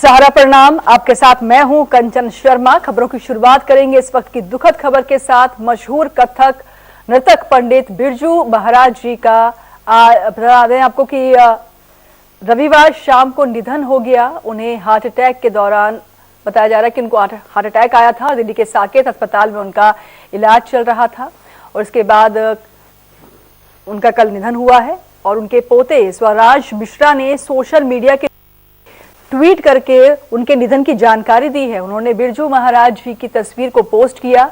सहारा प्रणाम, आपके साथ मैं हूं कंचन शर्मा। खबरों की शुरुआत करेंगे इस वक्त की दुखद खबर के साथ। मशहूर कथक नर्तक पंडित बिरजू महाराज जी का बता दें आपको कि रविवार शाम को निधन हो गया। उन्हें हार्ट अटैक के दौरान बताया जा रहा है कि उनको हार्ट अटैक आया था। दिल्ली के साकेत अस्पताल में उनका इलाज चल रहा था और इसके बाद उनका कल निधन हुआ है। और उनके पोते स्वराज मिश्रा ने सोशल मीडिया के ट्वीट करके उनके निधन की जानकारी दी है। उन्होंने बिरजू महाराज जी की तस्वीर को पोस्ट किया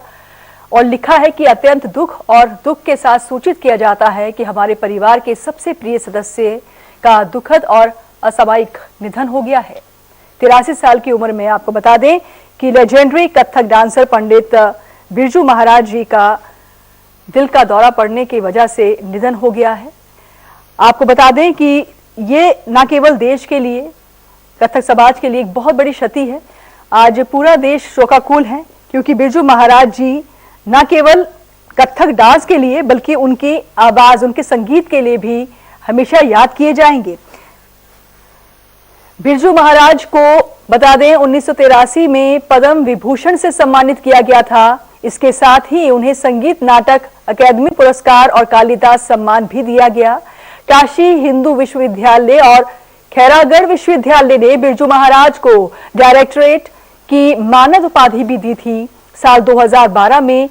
और लिखा है कि अत्यंत दुख के साथ सूचित किया जाता है कि हमारे परिवार के सबसे प्रिय सदस्य का दुखद और असामयिक निधन हो गया है। 83 साल की उम्र में। आपको बता दें कि लेजेंडरी कथक डांसर पंडित बिरजू महाराज जी का दिल का दौरा पड़ने की वजह से निधन हो गया है। आपको बता दें कि ये न केवल देश के लिए, कथक समाज के लिए एक बहुत बड़ी क्षति है। आज पूरा देश शोकाकुल है क्योंकि बिरजू महाराज जी न केवल कथक डांस के लिए बल्कि उनकी आवाज, उनके संगीत के लिए भी हमेशा याद किए जाएंगे। बिरजू महाराज को बता दें 1983 में पद्म विभूषण से सम्मानित किया गया था। इसके साथ ही उन्हें संगीत नाटक अकादमी पुरस्कार और कालिदास सम्मान भी दिया गया। काशी हिंदू विश्वविद्यालय और खैरागढ़ विश्वविद्यालय ने बिरजू महाराज को डायरेक्टरेट की मानद उपाधि भी दी थी। साल 2012 में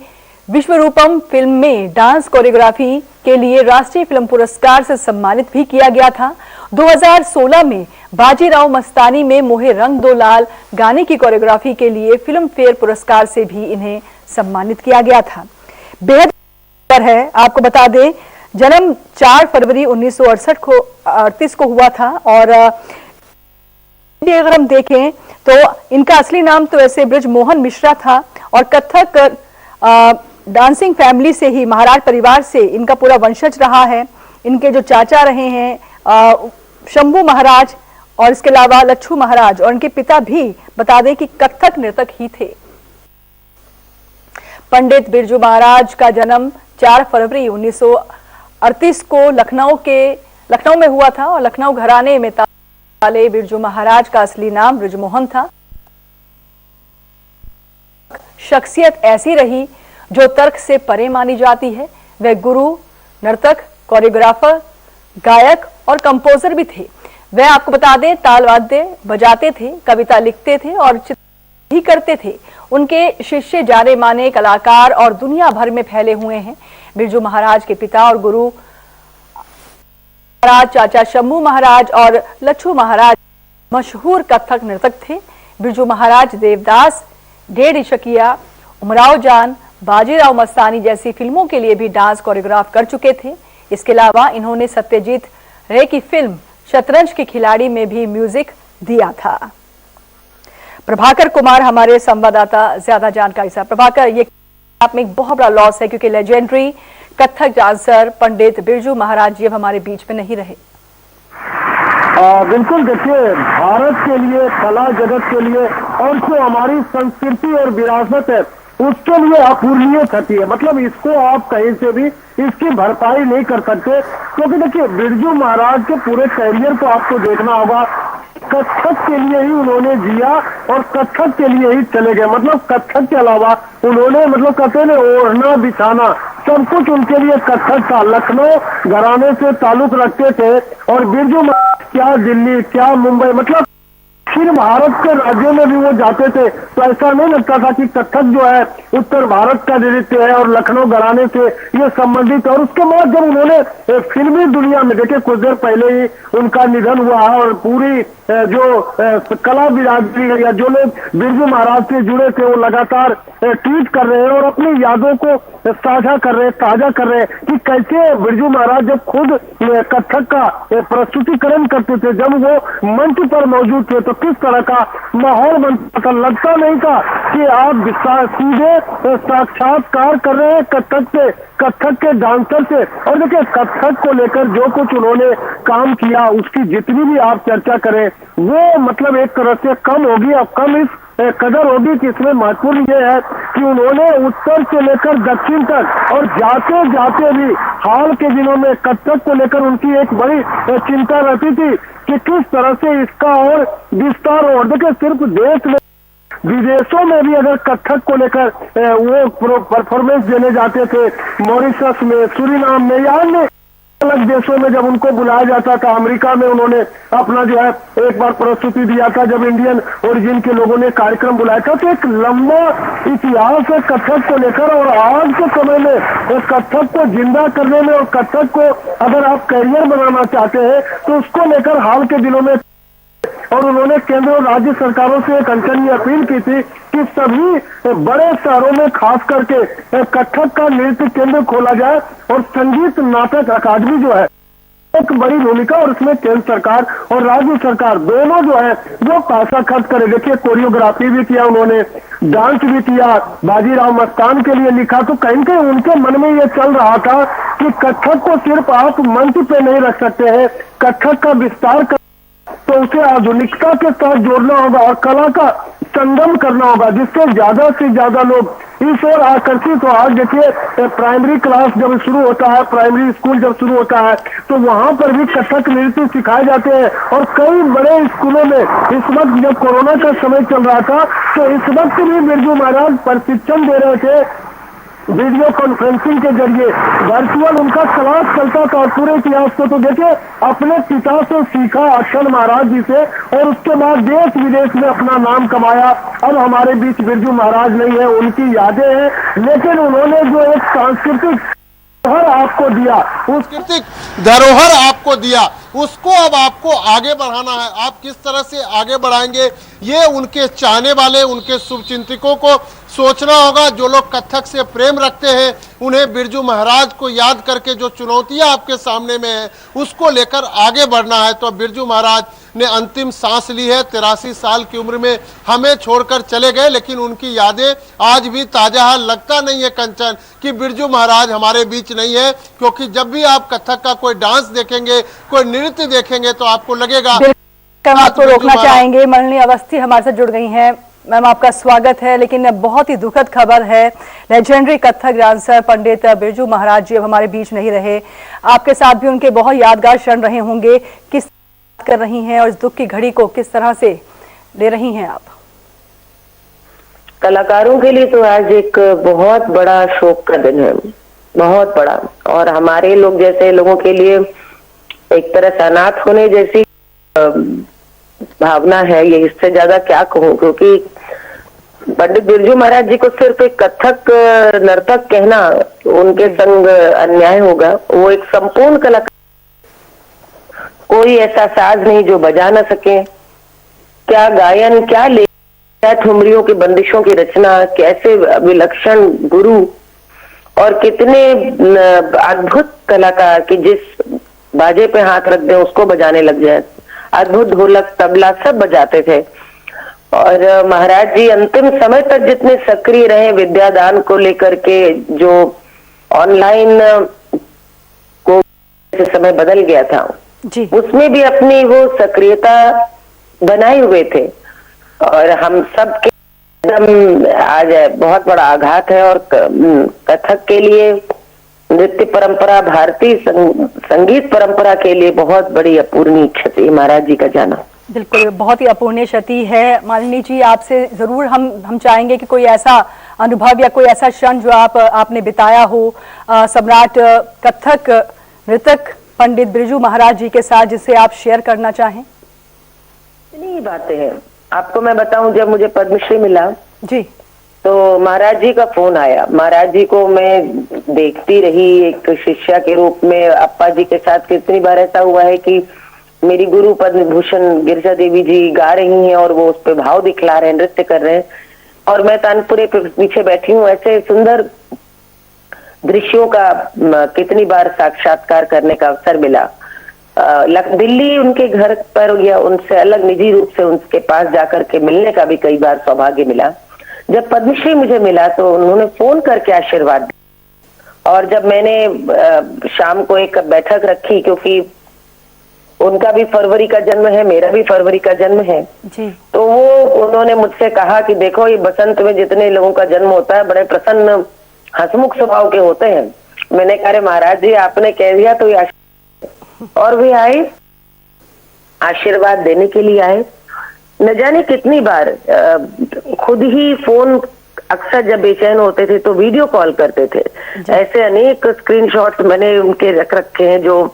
विश्वरूपम फिल्म में डांस कोरियोग्राफी के लिए राष्ट्रीय फिल्म पुरस्कार से सम्मानित भी किया गया था। 2016 में बाजीराव मस्तानी में मोहे रंग दो लाल गाने की कोरियोग्राफी के लिए फिल्म फेयर पुरस्कार से भी इन्हें सम्मानित किया गया था। बेहद है, आपको बता दें जन्म 4 फरवरी 1938 को हुआ था। और अगर हम देखें तो इनका असली नाम तो ऐसे ब्रजमोहन मिश्रा था और कथक डांसिंग फैमिली से ही, महाराज परिवार से इनका पूरा वंशज रहा है। इनके जो चाचा रहे हैं शंभू महाराज और इसके अलावा लच्छू महाराज, और इनके पिता भी बता दें कि कथक नर्तक ही थे। पंडित बिरजू महाराज का जन्म 4 फरवरी 1938 को लखनऊ में हुआ था और लखनऊ घराने में वाले बिरजू महाराज का असली नाम ब्रजमोहन था। शख्सियत ऐसी रही जो तर्क से परे मानी जाती है। वे गुरु, नर्तक, कोरियोग्राफर, गायक और कंपोजर भी थे। वे आपको बता दें ताल वाद्य बजाते थे, कविता लिखते थे और चित्र भी करते थे। उनके शिष्य जाने माने कलाकार और दुनिया भर में फैले हुए हैं। बिरजू महाराज के पिता और गुरु महाराज चाचा शंभू महाराज और लच्छू महाराज मशहूर कथक नर्तक थे। बिरजू महाराज देवदास, डेढ़ इशकिया, उमराव जान, बाजीराव मस्तानी जैसी फिल्मों के लिए भी डांस कोरियोग्राफ कर चुके थे। इसके अलावा इन्होंने सत्यजीत रे की फिल्म शतरंज के खिलाड़ी में भी म्यूजिक दिया था। प्रभाकर कुमार हमारे संवाददाता ज्यादा जानकारी साहब। प्रभाकर, ये आप में एक बहुत बड़ा लॉस है क्योंकि लेजेंडरी कथक डांसर पंडित बिरजू महाराज जी अब हमारे बीच में नहीं रहे। बिल्कुल, देखिए भारत के लिए, कला जगत के लिए और जो हमारी संस्कृति और विरासत है उसके लिए अपूरणीय क्षति है। मतलब इसको आप कहीं से भी इसकी भरपाई नहीं कर सकते क्योंकि देखिए बिरजू महाराज के पूरे कैरियर को आपको देखना होगा। कथक के लिए ही उन्होंने जिया और कथक के लिए ही चले गए। मतलब कथक के अलावा उन्होंने मतलब कहते हैं ओढ़ना बिछाना सब कुछ उनके लिए कथक था। लखनऊ घराने से ताल्लुक रखते थे और बिरजू क्या दिल्ली, क्या मुंबई, मतलब फिर भारत के राज्यों में भी वो जाते थे तो ऐसा नहीं लगता था कि कथक जो है उत्तर भारत का नृत्य है और लखनऊ घराने से ये संबंधित है। और उसके बाद जब उन्होंने फिल्मी दुनिया में, देखिए कुछ देर पहले ही उनका निधन हुआ है और पूरी जो कला बिरादरी है या जो लोग बिरजू महाराज से जुड़े थे वो लगातार ट्वीट कर रहे हैं और अपनी यादों को साझा कर रहे हैं, ताजा कर रहे हैं कि कैसे बिरजू महाराज जब खुद कथक का प्रस्तुतिकरण करते थे, जब वो मंच पर मौजूद थे तो किस तरह का माहौल बनता था। लगता नहीं था कि आप सीधे साक्षात्कार कर रहे हैं कथक के डांसर से। और देखिए कथक को लेकर जो कुछ उन्होंने काम किया उसकी जितनी भी आप चर्चा करें वो मतलब एक तरह से कम होगी। अब कम इस कदर होगी कि इसमें महत्वपूर्ण ये है कि उन्होंने उत्तर से लेकर दक्षिण तक और जाते जाते भी हाल के दिनों में कथक को लेकर उनकी एक बड़ी चिंता रहती थी कि किस तरह से इसका और विस्तार हो। देखिए, सिर्फ देश में, विदेशों में भी अगर कथक को लेकर वो परफॉर्मेंस देने जाते थे, मॉरिशस में, सूरीनाम में या अन्य अलग देशों में जब उनको बुलाया जाता था, अमेरिका में उन्होंने अपना जो है एक बार प्रस्तुति दिया था जब इंडियन ओरिजिन के लोगों ने कार्यक्रम बुलाया था। तो एक लंबा इतिहास है कथक को लेकर, और आज के समय में कथक को जिंदा करने में और कथक को अगर आप करियर बनाना चाहते हैं तो उसको लेकर हाल के दिनों में, और उन्होंने केंद्र और राज्य सरकारों से एक अनचनी अपील की थी कि सभी बड़े शहरों में खास करके कथक का नृत्य केंद्र खोला जाए और संगीत नाटक अकादमी जो है एक बड़ी भूमिका, और उसमें केंद्र सरकार और राज्य सरकार दोनों जो है वो पैसा खर्च करे। देखिए, कोरियोग्राफी भी किया उन्होंने, डांस भी किया, बाजीराव मस्तान के लिए लिखा। तो कहीं कहीं उनके मन में ये चल रहा था कि कथक को सिर्फ आप मंच पे नहीं रख सकते हैं, कथक का विस्तार तो उसे आधुनिकता के साथ जोड़ना होगा और कला का संगम करना होगा, जिससे ज्यादा से ज्यादा लोग इस ओर आकर्षित हो। आज देखिए, प्राइमरी क्लास जब शुरू होता है, प्राइमरी स्कूल जब शुरू होता है तो वहां पर भी कथक नृत्य सिखाए जाते हैं, और कई बड़े स्कूलों में इस वक्त जब कोरोना का समय चल रहा था तो इस वक्त भी बिरजू महाराज प्रशिक्षण दे रहे थे वीडियो कॉन्फ्रेंसिंग के जरिए, वर्चुअल उनका क्लास चलता था। और पूरे इतिहास को तो देखिए, अपने पिता से सीखा अक्षर महाराज जी से, और उसके बाद देश विदेश में अपना नाम कमाया। अब हमारे बीच बिरजू महाराज नहीं है, उनकी यादें हैं, लेकिन उन्होंने जो एक सांस्कृतिक धरोहर आपको दिया, उस सांस्कृतिक धरोहर आपको दिया, उसको अब आपको आगे बढ़ाना है। आप किस तरह से आगे बढ़ाएंगे, ये उनके चाहने वाले, उनके शुभचिंतकों को सोचना होगा। जो लोग कथक से प्रेम रखते हैं, उन्हें बिरजू महाराज को याद करके जो चुनौतियां आपके सामने में है उसको लेकर आगे बढ़ना है। तो बिरजू महाराज ने अंतिम सांस ली है, 83 साल की उम्र में हमें छोड़कर चले गए, लेकिन उनकी यादें आज भी ताजा है। लगता नहीं है कंचन कि बिरजू महाराज हमारे बीच नहीं है, क्योंकि जब भी आप कथक का कोई डांस देखेंगे, कोई नृत्य देखेंगे तो आपको लगेगा। हम आपको रोकना चाहेंगे, माननीय अवस्थी हमारे साथ जुड़ गई हैं। मैम, आपका स्वागत है। लेकिन बहुत ही दुखद खबर है, लेजेंडरी कथक डांसर पंडित बिरजू महाराज जी अब हमारे बीच नहीं रहे। आपके साथ भी उनके बहुत यादगार क्षण रहे होंगे, किस कर रही हैं और इस दुख की घड़ी को किस तरह से ले रही हैं आप? कलाकारों के लिए तो आज एक बहुत बड़ा शोक का दिन है, बहुत बड़ा। और हमारे लोग जैसे लोगों के लिए एक तरह से अनाथ होने जैसी भावना है। ये इससे ज्यादा क्या कहूँ, क्योंकि पंडित बिरजू महाराज जी को सिर्फ एक कथक नर्तक कहना उनके संग अन्याय होगा। वो एक संपूर्ण कलाकार, कोई ऐसा साज नहीं जो बजा न सके, क्या गायन, क्या ले, क्या ठुमरियों की बंदिशों की रचना, कैसे विलक्षण गुरु, और कितने अद्भुत कलाकार कि जिस बाजे पे हाथ रख दे उसको बजाने लग जाए। अद्भुत ढोलक, तबला सब बजाते थे। और महाराज जी अंतिम समय तक जितने सक्रिय रहे विद्यादान को लेकर के, जो ऑनलाइन को समय बदल गया था जी, उसमें भी अपनी वो सक्रियता बनाए हुए थे। और हम सब के एकदम आज बहुत बड़ा आघात है। और कथक के लिए, नृत्य परंपरा, भारतीय संगीत परंपरा के लिए बहुत बड़ी अपूर्णीय क्षति महाराज जी का जाना। बिल्कुल, बहुत ही अपूर्णीय क्षति है। मालिनी जी, आपसे जरूर हम चाहेंगे कि कोई ऐसा अनुभव या कोई ऐसा क्षण जो आपने बिताया हो सम्राट कथक नृतक पंडित बिरजू महाराज जी के साथ, जिसे आप शेयर करना चाहें। इतनी बातें हैं। आपको मैं बताऊं, जब मुझे पद्मश्री मिला जी, तो महाराज जी का फोन आया। महाराज जी को मैं देखती रही एक शिष्या के रूप में। अप्पा जी के साथ कितनी बार ऐसा हुआ है कि मेरी गुरु पद्म भूषण गिरिजा देवी जी गा रही हैं और वो उस पे भाव दिखला रहे हैं, नृत्य कर रहे हैं, और मैं तानपुरे पे पीछे बैठी हूँ। ऐसे सुंदर दृश्यों का कितनी बार साक्षात्कार करने का अवसर मिला। दिल्ली उनके घर पर या उनसे अलग निजी रूप से उनके पास जाकर के मिलने का भी कई बार सौभाग्य मिला। जब पद्मश्री मुझे मिला तो उन्होंने फोन करके आशीर्वाद दिया। और जब मैंने शाम को एक बैठक रखी, क्योंकि उनका भी फरवरी का जन्म है, मेरा भी फरवरी का जन्म है जी। तो वो उन्होंने मुझसे कहा कि देखो ये बसंत में जितने लोगों का जन्म होता है बड़े प्रसन्न हंसमुख स्वभाव के होते हैं। मैंने कहा महाराज जी आपने कह दिया तो ये और भी आए, आशीर्वाद देने के लिए आए। न जाने कितनी बार खुद ही फोन, अक्सर जब बेचैन होते थे तो वीडियो कॉल करते थे। ऐसे अनेक स्क्रीनशॉट्स मैंने उनके रख रखे हैं जो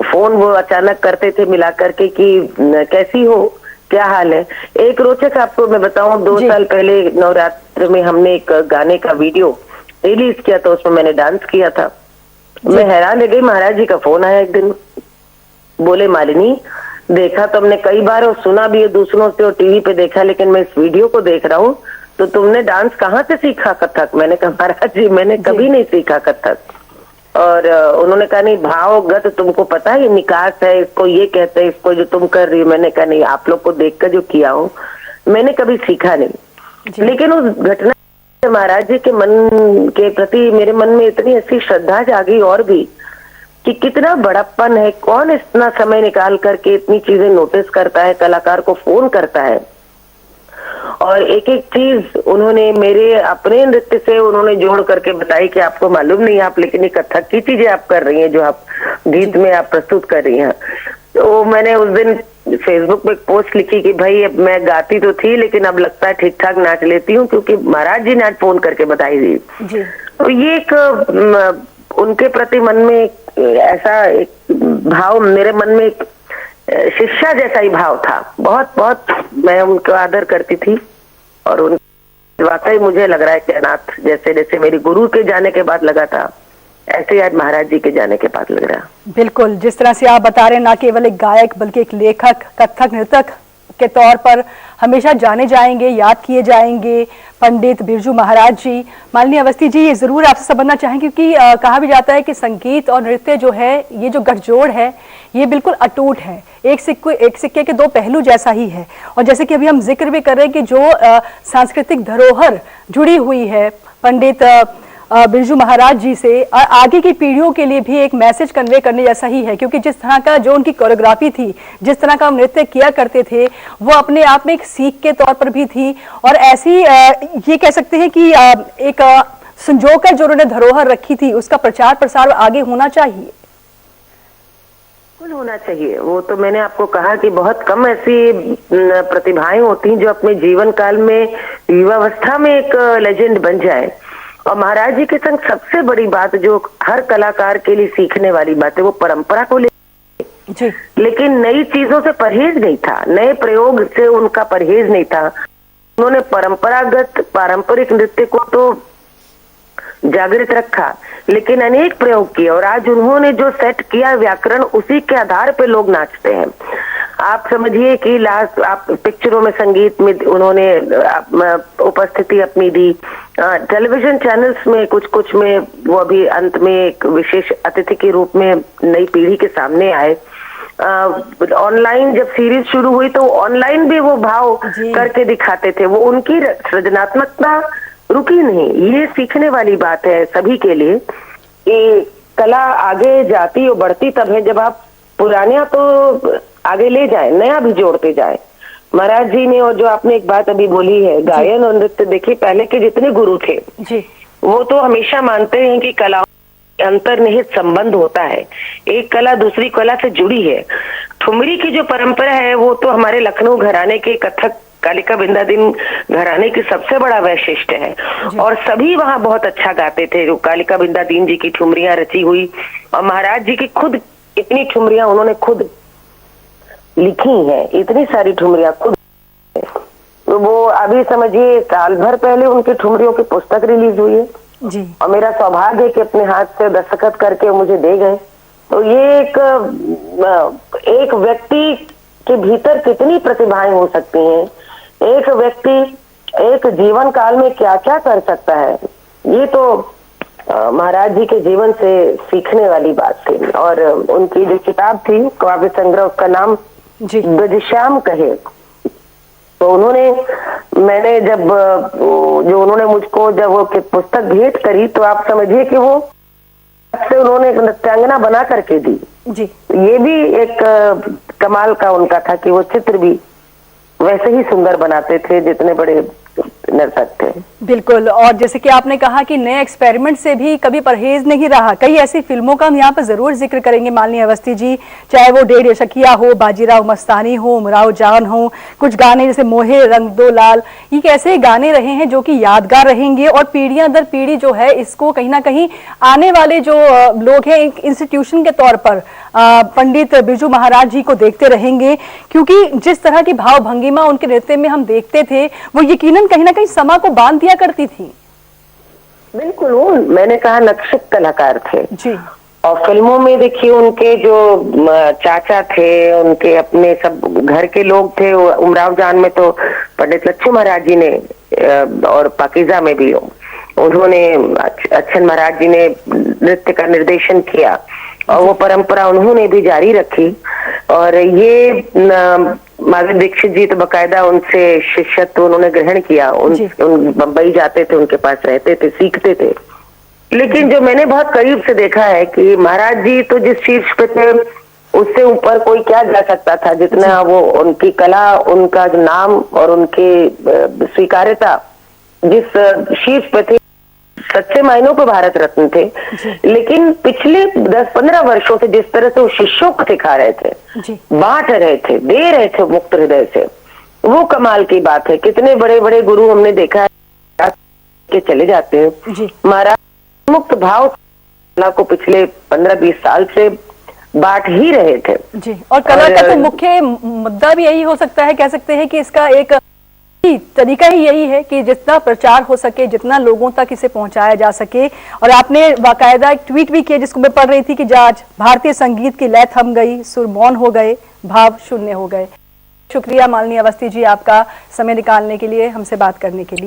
फोन वो अचानक करते थे मिला करके कि कैसी हो, क्या हाल है। एक रोचक आपको मैं बताऊं, 2 साल पहले नवरात्र में हमने एक गाने का वीडियो रिलीज किया था, उसमें मैंने डांस किया था। मैं हैरान रह गई, महाराज जी का फोन आया एक दिन, बोले मालिनी देखा तो हमने कई बार और सुना भी है दूसरों से और टीवी पे देखा, लेकिन मैं इस वीडियो को देख रहा हूँ तो तुमने डांस कहाँ से सीखा कथक? मैंने कहा महाराज जी मैंने कभी नहीं सीखा कथक। और उन्होंने कहा नहीं भावगत तुमको पता है, ये निकास है, इसको ये कहते हैं, इसको जो तुम कर रही हो। मैंने कहा नहीं, आप लोग को देखकर जो किया हो मैंने कभी सीखा नहीं। लेकिन उस घटना महाराज जी के मन के प्रति मेरे मन में इतनी ऐसी श्रद्धा जागी और भी कि कितना बड़प्पन है, कौन इतना समय निकाल करके इतनी चीजें नोटिस करता है, कलाकार को फोन करता है। और एक एक चीज उन्होंने मेरे अपने नृत्य से उन्होंने जोड़ करके बताई कि आपको मालूम नहीं आप, लेकिन ये कथक की चीजें आप कर रही हैं जो आप गीत में आप प्रस्तुत कर रही हैं। तो मैंने उस दिन फेसबुक पे एक पोस्ट लिखी कि भाई अब मैं गाती तो थी लेकिन अब लगता है ठीक ठाक नाच लेती हूँ, क्योंकि महाराज जी ने आज फोन करके बताई थी। तो ये एक उनके प्रति मन में ऐसा एक भाव, मेरे मन में एक शिष्या जैसा ही भाव था। बहुत बहुत मैं उनको आदर करती थी और उन वाकई मुझे लग रहा है कि अनाथ जैसे जैसे मेरी गुरु के जाने के बाद लगा था, ऐसे आज महाराज जी के जाने के बाद लग रहा। बिल्कुल, जिस तरह से आप बता रहे हैं, ना केवल एक गायक बल्कि एक लेखक, कथक नृतक के तौर पर हमेशा जाने जाएंगे, याद किए जाएंगे पंडित बिरजू महाराज जी। मालिनी अवस्थी जी, ये जरूर आपसे समझना चाहेंगे क्योंकि कहा भी जाता है कि संगीत और नृत्य जो है, ये जो गठजोड़ है ये बिल्कुल अटूट है, एक सिक्के के 2 पहलू जैसा ही है। और जैसे कि अभी हम जिक्र भी कर रहे हैं कि जो सांस्कृतिक धरोहर जुड़ी हुई है पंडित बिरजू महाराज जी से, और आगे की पीढ़ियों के लिए भी एक मैसेज कन्वे करने जैसा ही है, क्योंकि जिस तरह का जो उनकी कोरियोग्राफी थी, जिस तरह का नृत्य किया करते थे, वो अपने आप में एक सीख के तौर पर भी थी। और ऐसी ये कह सकते हैं कि एक संजोकर जो उन्होंने धरोहर रखी थी, उसका प्रचार प्रसार आगे होना चाहिए। बिल्कुल होना चाहिए। वो तो मैंने आपको कहा कि बहुत कम ऐसी प्रतिभाएं होती हैं जो अपने जीवन काल में युवावस्था में एक लेजेंड बन जाए। और महाराज जी के संग सबसे बड़ी बात जो हर कलाकार के लिए सीखने वाली बात है, वो परंपरा को ले, लेकिन नई चीजों से परहेज नहीं था, नए प्रयोग से उनका परहेज नहीं था। उन्होंने परंपरागत पारंपरिक नृत्य को तो जागृत रखा, लेकिन अनेक प्रयोग किए। और आज उन्होंने जो सेट किया व्याकरण, उसी के आधार पे लोग नाचते हैं। आप समझिए कि लास्ट आप पिक्चरों में संगीत में उन्होंने उपस्थिति अपनी दी, टेलीविजन चैनल्स में कुछ में वो अभी अंत में एक विशेष अतिथि के रूप में नई पीढ़ी के सामने आए। ऑनलाइन जब सीरीज शुरू हुई तो ऑनलाइन भी वो भाव करके दिखाते थे। वो उनकी सृजनात्मकता रुकी नहीं। ये सीखने वाली बात है सभी के लिए कि कला आगे जाती और बढ़ती तब है जब आप पुराना तो आगे ले जाए, नया भी जोड़ते जाए। महाराज जी ने, और जो आपने एक बात अभी बोली है गायन और नृत्य, देखिए पहले के जितने गुरु थे जी, वो तो हमेशा मानते हैं कि कलाओं अंतर्निहित संबंध होता है, एक कला दूसरी कला से जुड़ी है। ठुमरी की जो परंपरा है वो तो हमारे लखनऊ घराने के कथक कालिका बिंदादीन घराने की सबसे बड़ा वैशिष्ट्य है। और सभी वहाँ बहुत अच्छा गाते थे। जो कालिका बिंदादीन जी की ठुमरियां रची हुई, और महाराज जी की खुद इतनी ठुमरियां उन्होंने खुद लिखी है, इतनी सारी ठुमरियां खुद। तो वो अभी समझिए साल भर पहले उनकी ठुमरियों की पुस्तक रिलीज हुई है जी, और मेरा सौभाग्य है कि अपने हाथ से दस्तखत करके मुझे दे गए। तो ये एक व्यक्ति के भीतर कितनी प्रतिभाएं हो सकती हैं, एक व्यक्ति एक जीवन काल में क्या क्या कर सकता है, ये तो महाराज जी के जीवन से सीखने वाली बात थी। और उनकी जो किताब थी काव्य संग्रह, उसका नाम ब्रजश्याम कहे। तो उन्होंने, मैंने जब जो उन्होंने मुझको जब वो पुस्तक भेंट करी, तो आप समझिए कि वो से उन्होंने एक नृत्यांगना बना करके दी। जी ये भी एक कमाल का उनका था कि वो चित्र भी वैसे ही सुंदर बनाते थे जितने बड़े नर्तक थे। बिल्कुल, और जैसे कि आपने कहा कि नए एक्सपेरिमेंट से भी कभी परहेज नहीं रहा। कई ऐसी फिल्मों का हम यहाँ पर जरूर जिक्र करेंगे मालिनी अवस्थी जी, चाहे वो 1.5 यशकिया हो, बाजीराव मस्तानी हो, उमराव जान हो, कुछ गाने जैसे मोहे रंग दो लाल, ये ऐसे गाने रहे हैं जो कि यादगार रहेंगे और पीढ़ियां दर पीढ़ी जो है इसको कहीं ना कहीं आने वाले जो लोग हैं एक इंस्टीट्यूशन के तौर पर पंडित बिरजू महाराज जी को देखते रहेंगे, क्योंकि जिस तरह की भाव भंगिमा उनके नृत्य में हम देखते थे वो यकीनन कहीं ना कहीं समा को बांध दिया करती थी। बिल्कुल, वो मैंने कहा नक्शे कलाकार थे जी। और फिल्मों में देखिए उनके जो चाचा थे, उनके अपने सब घर के लोग थे। उमराव जान में तो पंडित लच्छू महाराज जी ने और पाकीजा में भी उन्होंने अच्छन महाराज जी ने नृत्य का निर्देशन किया और वो परंपरा उन्होंने भी जारी रखी। और ये माधुरी दीक्षित जी तो बकायदा उनसे शिष्यत्व उन्होंने ग्रहण किया। उन बम्बई जाते थे, उनके पास रहते थे, सीखते थे। लेकिन जो मैंने बहुत करीब से देखा है कि महाराज जी तो जिस शीर्ष पे थे उससे ऊपर कोई क्या जा सकता था, जितना वो उनकी कला, उनका जो नाम और उनके स्वीकार्यता जिस शीर्ष पे थे, सच्चे मायनों पे भारत रत्न थे। लेकिन पिछले 10-15 वर्षों से जिस तरह से वो शिष्यों को सिखा रहे थे, बांट रहे थे, दे रहे थे मुक्त हृदय से, वो कमाल की बात है। कितने बड़े बड़े गुरु हमने देखा है के चले जाते हैं। महाराज मुक्त भाव को पिछले 15-20 साल से बांट ही रहे थे। जी, और कला का तो मुख्य मुद्दा भी यही हो सकता है, कह सकते हैं कि इसका एक तरीका ही यही है कि जितना प्रचार हो सके, जितना लोगों तक इसे पहुंचाया जा सके। और आपने बाकायदा एक ट्वीट भी किया जिसको मैं पढ़ रही थी कि आज भारतीय संगीत की लय थम गई, सुर मौन हो गए, भाव शून्य हो गए। शुक्रिया मालिनी अवस्थी जी आपका समय निकालने के लिए, हमसे बात करने के लिए।